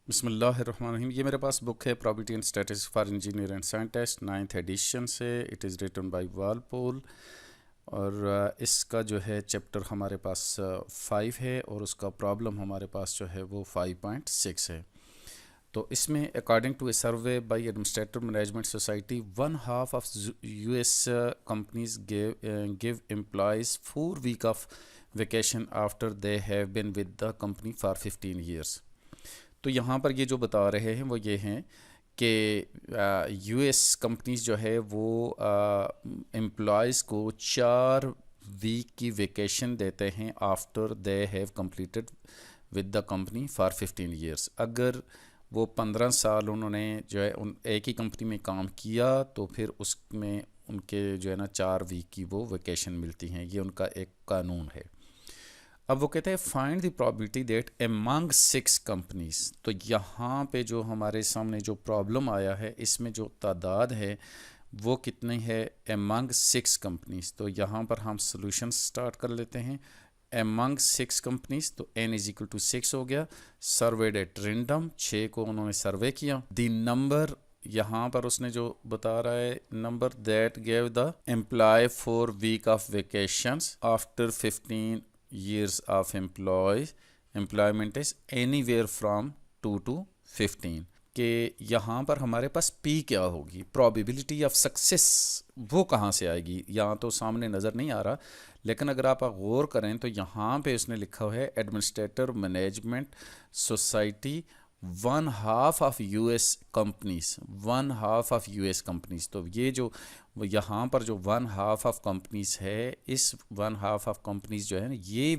बिस्मिल्लाहिर्रहमानिर्रहीम। ये मेरे पास बुक है property and statistics for engineer and scientist 9th edition से। It is written by Walpole और इसका जो है चैप्टर हमारे पास 5 है और उसका प्रॉब्लम हमारे पास जो है वो 5.6 है। तो इसमें according to a survey by administrative management society 1/2 of US companies give employees 4 week of vacation after they have been with the company for 15 years. तो यहाँ पर ये जो बता रहे हैं वो ये हैं कि यूएस कंपनीज जो है वो एम्प्लॉयज़ को 4 वीक की वेकेशन देते हैं after they have completed with the company for 15 years. अगर वो 15 साल उन्होंने जो है उन एक ही कंपनी में काम किया तो फिर उसमें उनके जो है ना 4 वीक की वो वेकेशन मिलती हैं। ये उनका एक कानून है। अब वो कहते हैं find the probability that among 6 companies. तो यहाँ पे जो हमारे सामने जो प्रॉब्लम आया है इसमें जो तादाद है वो कितनी है एमंग 6 कंपनीज। तो यहाँ पर हम सोल्यूशन स्टार्ट कर लेते हैं। एमंग 6 कंपनीज तो n इज इक्वल टू 6 हो गया। सर्वेड एट रेंडम 6 को उन्होंने सर्वे किया। द नंबर यहाँ पर उसने जो बता रहा है number that gave the employee 4 week of vacations after 15 years of employment is anywhere from 2 to 15 कि यहाँ पर हमारे पास P क्या होगी, प्रोबेबिलिटी ऑफ सक्सेस वो कहाँ से आएगी। यहाँ तो सामने नज़र नहीं आ रहा, लेकिन अगर आप गौर करें तो यहाँ पे उसने लिखा हुआ है administrator management society 1/2 of US companies 1/2 of US companies. तो ये जो यहाँ पर जो 1/2 ऑफ कंपनीज है, इस 1/2 ऑफ कंपनीज जो है ना ये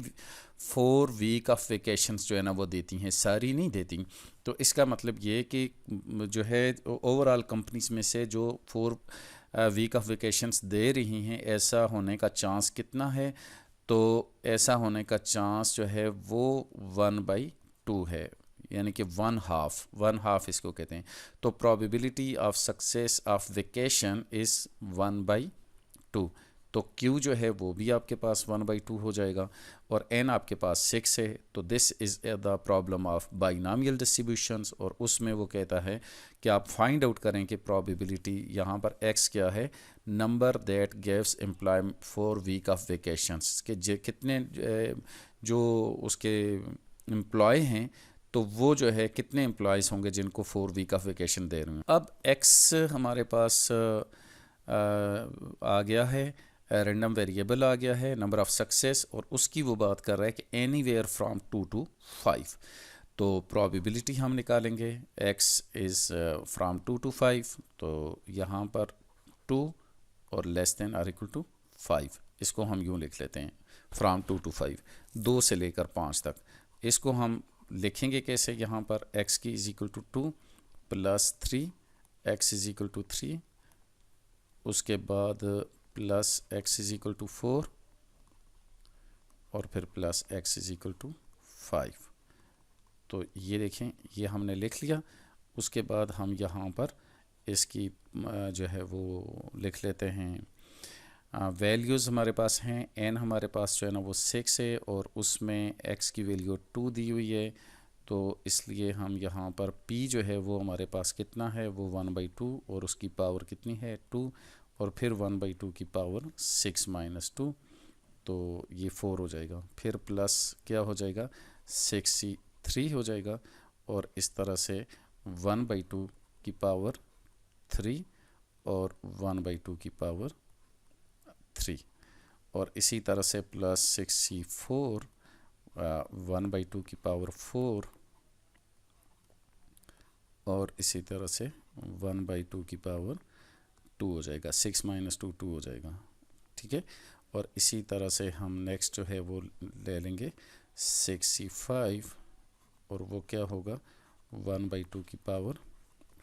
4 वीक ऑफ वेकेशंस जो है ना वो देती हैं, सारी नहीं देती। तो इसका मतलब ये कि जो है ओवरऑल कंपनीज में से जो 4 वीक ऑफ वेकेशंस दे रही हैं ऐसा होने का चांस कितना है। तो ऐसा होने का चांस जो है वो 1/2 है, यानी कि 1/2 इसको कहते हैं। तो probability of success of vacation is 1/2। तो Q जो है वो भी आपके पास 1/2 हो जाएगा और N आपके पास 6 है। तो this is the problem of binomial distributions और उसमें वो कहता है कि आप फाइंड आउट करें कि प्रोबेबिलिटी यहाँ पर X क्या है, number that gives employee 4 week of vacations के कितने जो उसके एम्प्लॉय हैं तो वो जो है कितने एम्प्लॉयज़ होंगे जिनको 4 वीक ऑफ वेकेशन दे रहे हैं। अब एक्स हमारे पास आ गया है, रैंडम वेरिएबल आ गया है, नंबर ऑफ़ सक्सेस, और उसकी वो बात कर रहा है कि एनीवेयर फ्रॉम 2 to 5। तो प्रोबेबिलिटी हम निकालेंगे x इज़ फ्रॉम 2 to 5। तो यहाँ पर 2 और less than or equal to 5, इसको हम यूँ लिख लेते हैं फ्रॉम 2 to 5, 2 से लेकर 5 तक। इसको हम लिखेंगे कैसे, यहाँ पर x की is equal to 2 plus 3, x is equal to 3, उसके बाद plus x is equal to 4 और फिर plus x is equal to 5। तो ये देखें ये हमने लिख लिया। उसके बाद हम यहाँ पर इसकी जो है वो लिख लेते हैं। वैल्यूज़ हमारे पास हैं, n हमारे पास जो है ना वो 6 है और उसमें x की वैल्यू 2 दी हुई है। तो इसलिए हम यहाँ पर p जो है वो हमारे पास कितना है वो 1/2 और उसकी पावर कितनी है 2 और फिर 1/2 की पावर 6 - 2, तो ये 4 हो जाएगा। फिर प्लस क्या हो जाएगा 63 हो जाएगा और इस तरह से 1/2 की पावर 3 और 1/2 की पावर 3 और इसी तरह से प्लस 64 1/2 की पावर 4 और इसी तरह से 1/2 की पावर 2 हो जाएगा। 6 - 2 2 हो जाएगा, ठीक है। और इसी तरह से हम नेक्स्ट जो है वो ले लेंगे 65 और वो क्या होगा 1/2 की पावर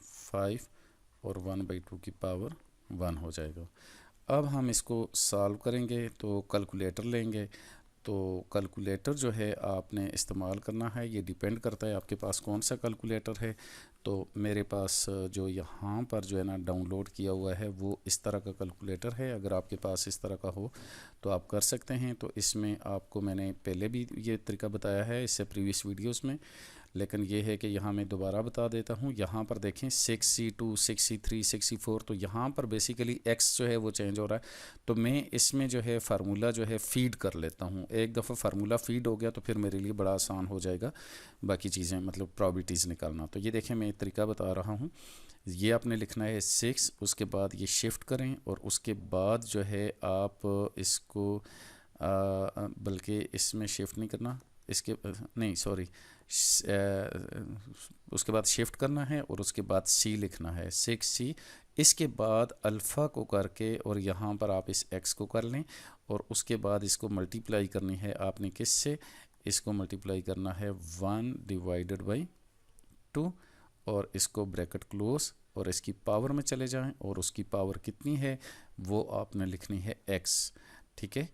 5 और 1/2 की पावर 1 हो जाएगा। अब हम इसको सॉल्व करेंगे तो कैलकुलेटर लेंगे। तो कैलकुलेटर जो है आपने इस्तेमाल करना है, ये डिपेंड करता है आपके पास कौन सा कैलकुलेटर है। तो मेरे पास जो यहाँ पर जो है ना डाउनलोड किया हुआ है वो इस तरह का कैलकुलेटर है। अगर आपके पास इस तरह का हो तो आप कर सकते हैं। तो इसमें आपको मैंने पहले भी ये तरीका बताया है इससे प्रीवियस वीडियोस में, लेकिन ये है कि यहाँ मैं दोबारा बता देता हूँ। यहाँ पर देखें 6C2, 6C3, 6C4, तो यहाँ पर बेसिकली x जो है वो चेंज हो रहा है। तो मैं इसमें जो है फार्मूला जो है फ़ीड कर लेता हूँ। एक दफ़ा फार्मूला फ़ीड हो गया तो फिर मेरे लिए बड़ा आसान हो जाएगा बाकी चीज़ें, मतलब प्रॉबिलिटीज़ निकालना। तो ये देखें मैं एक तरीका बता रहा हूँ। ये आपने लिखना है 6, उसके बाद ये शिफ्ट करें और उसके बाद जो है आप इसको बल्कि इसमें शिफ्ट नहीं करना, इसके नहीं सॉरी, उसके बाद शिफ्ट करना है और उसके बाद C लिखना है 6C। इसके बाद अल्फ़ा को करके और यहाँ पर आप इस x को कर लें और उसके बाद इसको मल्टीप्लाई करनी है आपने किससे, इसको मल्टीप्लाई करना है 1/2 और इसको ब्रैकेट क्लोज और इसकी पावर में चले जाएं और उसकी पावर कितनी है वो आपने लिखनी है x, ठीक है।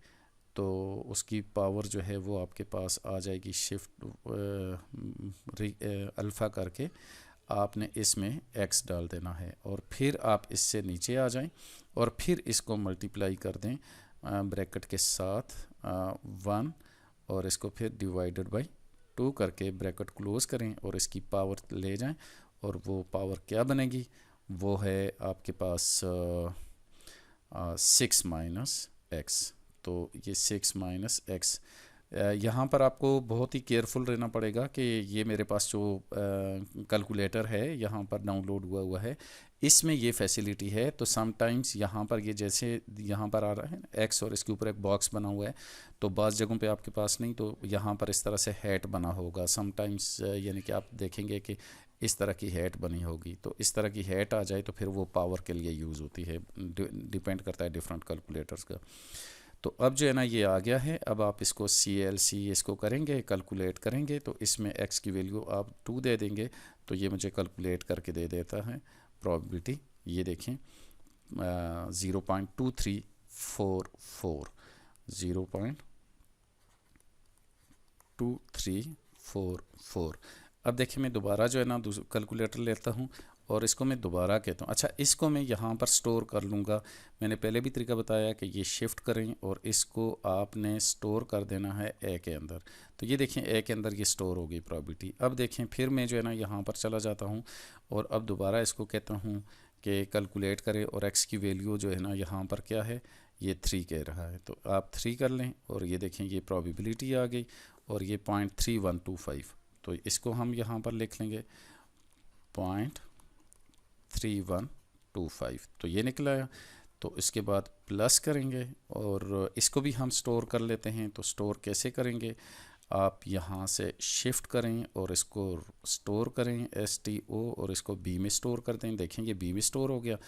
तो उसकी पावर जो है वो आपके पास आ जाएगी शिफ्ट अल्फ़ा करके आपने इसमें x डाल देना है और फिर आप इससे नीचे आ जाएं और फिर इसको मल्टीप्लाई कर दें ब्रैकेट के साथ 1 और इसको फिर /2 करके ब्रैकेट क्लोज करें और इसकी पावर ले जाएं और वो पावर क्या बनेगी, वो है आपके पास 6 - x। तो ये 6 - x, यहाँ पर आपको बहुत ही केयरफुल रहना पड़ेगा कि ये मेरे पास जो कैलकुलेटर है यहाँ पर डाउनलोड हुआ है, इसमें ये फैसिलिटी है। तो समटाइम्स यहाँ पर ये जैसे यहाँ पर आ रहा है x और इसके ऊपर एक बॉक्स बना हुआ है, तो बाज़ जगहों पे आपके पास नहीं, तो यहाँ पर इस तरह से हैट बना होगा समटाइम्स, यानी कि आप देखेंगे कि इस तरह की हैट बनी होगी। तो इस तरह की हैट आ जाए तो फिर वो पावर के लिए यूज़ होती है, डिपेंड करता है डिफरेंट कैलकुलेटर्स का। तो अब जो है ना ये आ गया है। अब आप इसको CLC इसको करेंगे, कैलकुलेट करेंगे, तो इसमें x की वैल्यू आप 2 दे देंगे तो ये मुझे कैलकुलेट करके दे देता है प्रोबेबिलिटी। ये देखें 0.2344, 0.2344। अब देखिए मैं दोबारा जो है ना कैलकुलेटर लेता हूँ और इसको मैं दोबारा कहता हूँ। अच्छा, इसको मैं यहाँ पर स्टोर कर लूँगा। मैंने पहले भी तरीका बताया कि ये शिफ्ट करें और इसको आपने स्टोर कर देना है ए के अंदर। तो ये देखें ए के अंदर ये स्टोर हो गई प्रॉबिलिटी। अब देखें फिर मैं जो है ना यहाँ पर चला जाता हूँ और अब दोबारा इसको कहता हूँ कि कैलकुलेट करें और एक्स की वैल्यू जो है ना यहाँ पर क्या है, ये 3 कह रहा है। तो आप 3 कर लें और ये देखें ये प्रॉबिलिटी आ गई और ये 0.3125। तो इसको हम यहाँ पर लिख लेंगे 0.3125, तो ये निकला है। तो इसके बाद प्लस करेंगे और इसको भी हम स्टोर कर लेते हैं। तो स्टोर कैसे करेंगे, आप यहाँ से शिफ्ट करें और इसको स्टोर करें STO और इसको B में स्टोर कर दें। देखें ये B में स्टोर हो गया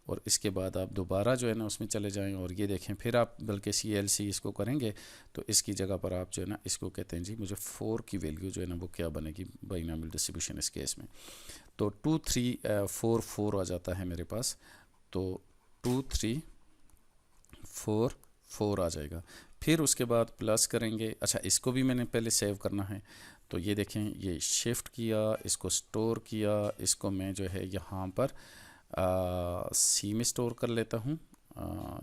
और इसके बाद आप दोबारा जो है ना उसमें चले जाएं और ये देखें फिर आप बल्कि CLC इसको करेंगे तो इसकी जगह पर आप जो है ना इसको कहते हैं जी मुझे 4 की वैल्यू जो है ना वो क्या बनेगी बाइनोमियल डिस्ट्रीब्यूशन इस केस में। तो 2344 आ जाता है मेरे पास। तो 2344 आ जाएगा। फिर उसके बाद प्लस करेंगे। अच्छा, इसको भी मैंने पहले सेव करना है। तो ये देखें ये शिफ्ट किया, इसको स्टोर किया, इसको मैं जो है यहाँ पर C में स्टोर कर लेता हूँ।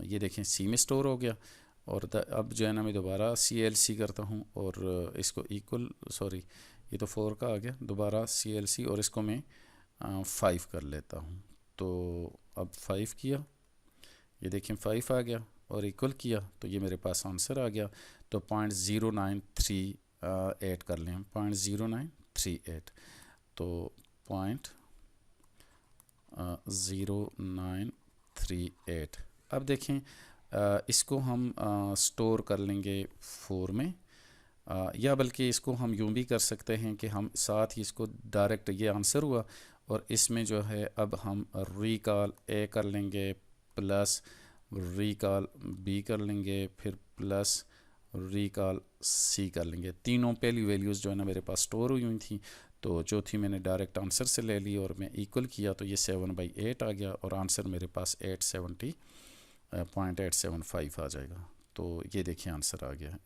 ये देखें C में स्टोर हो गया और अब जो है ना मैं दोबारा CLC करता हूँ और इसको इक्वल, सॉरी ये तो 4 का आ गया, दोबारा CLC और इसको मैं 5 कर लेता हूँ। तो अब 5 किया, ये देखें 5 आ गया और इक्वल किया तो ये मेरे पास आंसर आ गया। तो 0.0938 कर लें, 0.0938, तो 0.0938। अब देखें इसको हम स्टोर कर लेंगे 4 में, या बल्कि इसको हम यूँ भी कर सकते हैं कि हम साथ ही इसको डायरेक्ट, ये आंसर हुआ और इसमें जो है अब हम रिकॉल A कर लेंगे प्लस रिकॉल B कर लेंगे फिर प्लस रिकॉल C कर लेंगे। तीनों पहली वैल्यूज़ जो है ना मेरे पास स्टोर हुई हुई थी, तो चौथी मैंने डायरेक्ट आंसर से ले ली और मैं इक्वल किया तो ये 7/8 आ गया और आंसर मेरे पास 870.875 आ जाएगा। तो ये देखिए आंसर आ गया है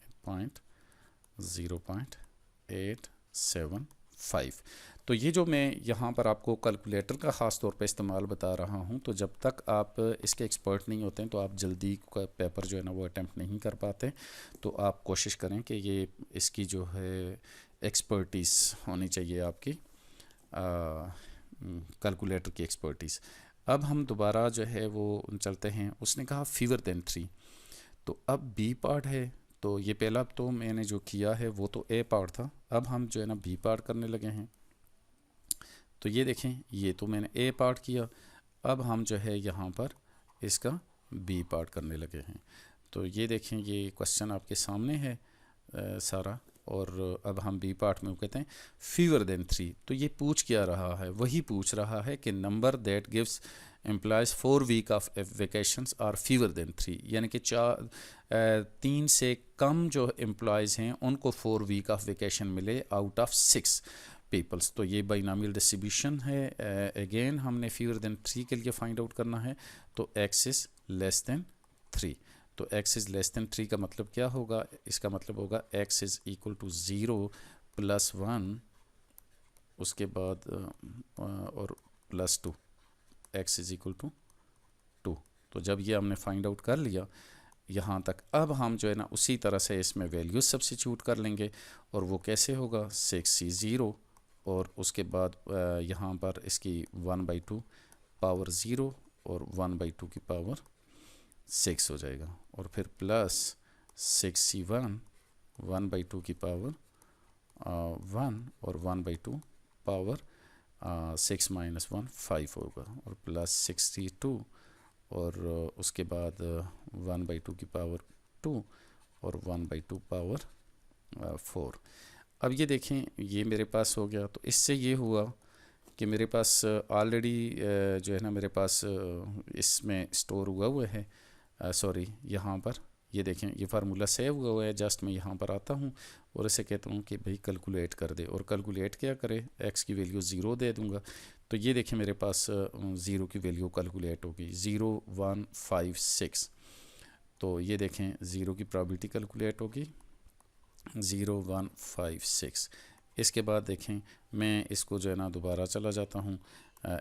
0.875। तो ये जो मैं यहाँ पर आपको कैलकुलेटर का ख़ास तौर पे इस्तेमाल बता रहा हूँ, तो जब तक आप इसके एक्सपर्ट नहीं होते हैं तो आप जल्दी पेपर जो है ना वो अटैम्प्ट नहीं कर पाते। तो आप कोशिश करें कि ये इसकी जो है एक्सपर्टीज़ होनी चाहिए आपकी, कैलकुलेटर की एक्सपर्टीज़। अब हम दोबारा जो है वो चलते हैं। उसने कहा फीवर देन 3, तो अब बी पार्ट है। तो ये पहला तो मैंने जो किया है वो तो ए पार्ट था, अब हम जो है ना बी पार्ट करने लगे हैं। तो ये देखें, ये तो मैंने ए पार्ट किया, अब हम जो है यहाँ पर इसका बी पार्ट करने लगे हैं। तो ये देखें, ये क्वेश्चन आपके सामने है सारा, और अब हम बी पार्ट में कहते हैं फीवर देन 3। तो ये पूछ क्या रहा है, वही पूछ रहा है कि number that gives employees 4 week of vacations are fewer than 3, यानी कि 3 से कम जो एम्प्लॉयज़ हैं उनको 4 वीक ऑफ वेकेशन मिले आउट ऑफ 6 पीपल्स। तो ये बाइनॉमियल डिस्ट्रीब्यूशन है। अगेन हमने फीवर देन 3 के लिए फाइंड आउट करना है। तो x इज़ लेस देन 3। तो x इज़ लेस देन 3 का मतलब क्या होगा, इसका मतलब होगा x is equal to 0 plus 1, उसके बाद और plus 2, x is equal to 2। तो जब ये हमने फाइंड आउट कर लिया यहाँ तक, अब हम जो है ना उसी तरह से इसमें वैल्यूज सब्स्टिट्यूट कर लेंगे। और वो कैसे होगा, 6c 0, और उसके बाद यहाँ पर इसकी 1/2 पावर 0 और 1/2 की पावर 6 हो जाएगा, और फिर प्लस 6c1 1/2 की पावर 1 और 1/2 पावर 6 - 1 5 होगा, और प्लस 62 और उसके बाद 1/2 की पावर 2 और 1/2 पावर 4। अब ये देखें, ये मेरे पास हो गया। तो इससे ये हुआ कि मेरे पास ऑलरेडी जो है ना मेरे पास इसमें स्टोर हुआ है, सॉरी यहाँ पर ये देखें, ये फार्मूला सेव हुआ है। जस्ट मैं यहाँ पर आता हूँ और इसे कहता हूँ कि भाई कैलकुलेट कर दे, और कैलकुलेट क्या करे, x की वैल्यू 0 दे दूँगा। तो ये देखें मेरे पास 0 की वैल्यू कैलकुलेट होगी 0 1 5 6। तो ये देखें 0 की प्रोबेबिलिटी कैलकुलेट होगी 0 1 5 6। इसके बाद देखें मैं इसको जो है ना दोबारा चला जाता हूँ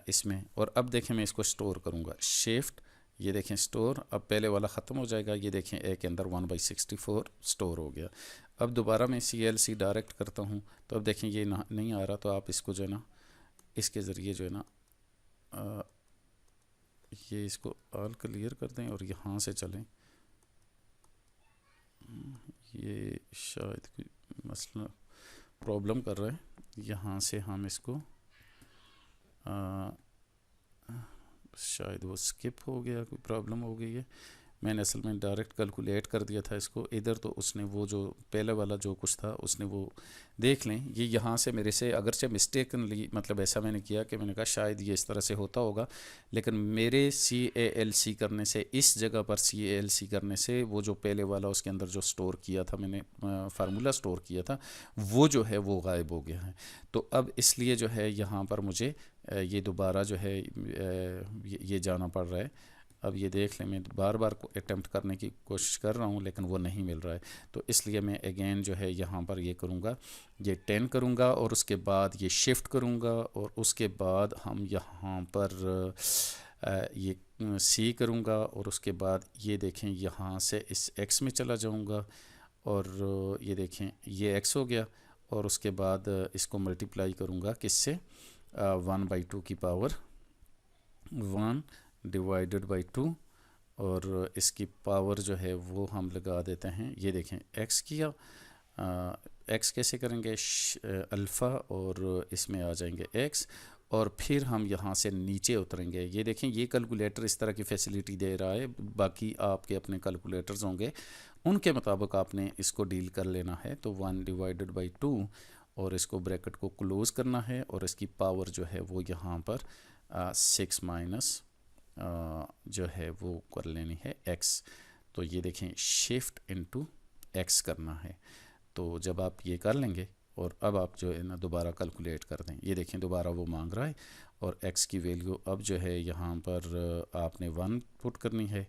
इसमें, और अब देखें मैं इसको स्टोर करूँगा, शिफ्ट, ये देखें स्टोर, अब पहले वाला ख़त्म हो जाएगा। ये देखें ए के अंदर 1/64 स्टोर हो गया। अब दोबारा मैं CLC डायरेक्ट करता हूँ, तो अब देखें ये नहीं आ रहा। तो आप इसको जो है ना इसके ज़रिए जो है ना ये इसको ऑल क्लियर कर दें और यहाँ से चलें। ये शायद कोई मसला प्रॉब्लम कर रहा है, यहाँ से हम इसको शायद वो स्किप हो गया, कोई प्रॉब्लम हो गई है। मैंने असल में डायरेक्ट कैलकुलेट कर दिया था इसको इधर, तो उसने वो जो पहले वाला जो कुछ था उसने वो देख लें। ये यहाँ से मेरे से अगरचे मिस्टेकनली, मतलब ऐसा मैंने किया कि मैंने कहा शायद ये इस तरह से होता होगा, लेकिन मेरे CALC करने से, इस जगह पर CALC करने से वो जो पहले वाला उसके अंदर जो स्टोर किया था मैंने, फार्मूला स्टोर किया था, वो जो है वो गायब हो गया है। तो अब इसलिए जो है यहाँ पर मुझे ये दोबारा जो है ये जाना पड़ रहा है। अब ये देख लें, मैं बार बार अटैम्प्ट करने की कोशिश कर रहा हूँ लेकिन वो नहीं मिल रहा है। तो इसलिए मैं अगेन जो है यहाँ पर ये करूँगा, ये 10 करूँगा और उसके बाद ये शिफ्ट करूँगा, और उसके बाद हम यहाँ पर ये C करूँगा, और उसके बाद ये देखें यहाँ से इस X में चला जाऊँगा, और ये देखें ये X हो गया, और उसके बाद इसको मल्टीप्लाई करूँगा किससे, 1/2 की पावर 1 डिवाइडेड बाई 2, और इसकी पावर जो है वो हम लगा देते हैं। ये देखें x किया, x कैसे करेंगे, अल्फ़ा, और इसमें आ जाएंगे x, और फिर हम यहाँ से नीचे उतरेंगे। ये देखें ये कैलकुलेटर इस तरह की फैसिलिटी दे रहा है, बाकी आपके अपने कैलकुलेटर्स होंगे, उनके मुताबिक आपने इसको डील कर लेना है। तो 1 डिवाइडेड बाई 2, और इसको ब्रैकेट को क्लोज़ करना है, और इसकी पावर जो है वो यहाँ पर 6 माइनस जो है वो कर लेनी है x। तो ये देखें शिफ्ट इनटू x करना है। तो जब आप ये कर लेंगे, और अब आप जो है ना दोबारा कैलकुलेट कर दें, ये देखें दोबारा वो मांग रहा है, और x की वैल्यू अब जो है यहाँ पर आपने 1 पुट करनी है।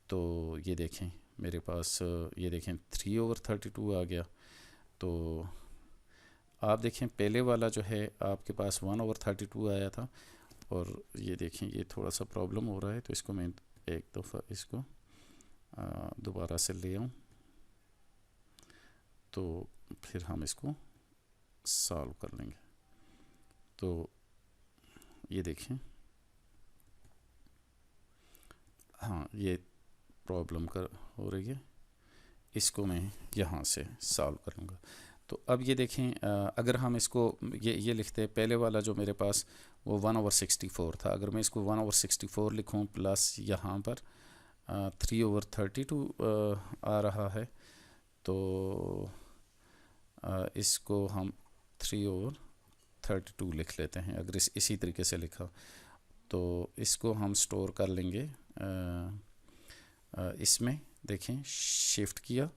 तो ये देखें मेरे पास ये देखें 3/32 आ गया। तो आप देखें पहले वाला जो है आपके पास 1/32 आया था, और ये देखें ये थोड़ा सा प्रॉब्लम हो रहा है। तो इसको मैं एक दफ़ा इसको दोबारा से ले आऊँ, तो फिर हम इसको सॉल्व कर लेंगे। तो ये देखें, हाँ ये प्रॉब्लम कर हो रही है, इसको मैं यहाँ से सॉल्व करूँगा। तो अब ये देखें, अगर हम इसको ये लिखते हैं, पहले वाला जो मेरे पास वो 1/64 था, अगर मैं इसको 1/64 लिखूँ प्लस यहाँ पर 3/32 आ रहा है, तो इसको हम 3/32 लिख लेते हैं। अगर इसी तरीके से लिखा तो इसको हम स्टोर कर लेंगे इसमें, देखें शिफ्ट किया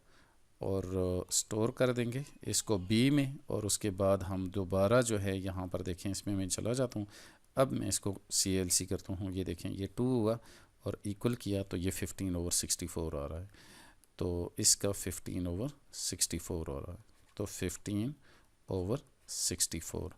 और स्टोर कर देंगे इसको बी में, और उसके बाद हम दोबारा जो है यहाँ पर देखें, इसमें मैं चला जाता हूँ। अब मैं इसको CLC करता हूँ, ये देखें ये 2 हुआ और इक्वल किया तो ये 15/64 आ रहा है। तो इसका 15/64 आ रहा है, तो 15/64।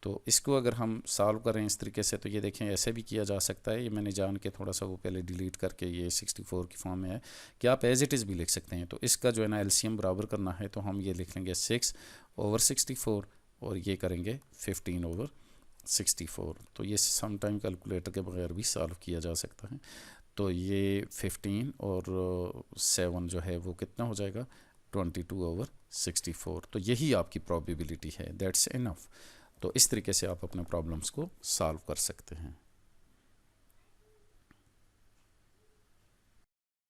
तो इसको अगर हम सॉल्व करें इस तरीके से, तो ये देखें ऐसे भी किया जा सकता है। ये मैंने जान के थोड़ा सा वो पहले डिलीट करके ये 64 की फॉर्म में है, कि आप एज इट इज़ भी लिख सकते हैं। तो इसका जो है ना LCM बराबर करना है, तो हम ये लिख लेंगे 6/64 और ये करेंगे 15/64। तो ये सम टाइम कैलकुलेटर के बगैर भी सॉल्व किया जा सकता है। तो ये 15 और 7 जो है वो कितना हो जाएगा, 22/64। तो यही आपकी प्रोबेबिलिटी है, दैट्स इनफ। तो इस तरीके से आप अपने प्रॉब्लम्स को सॉल्व कर सकते हैं।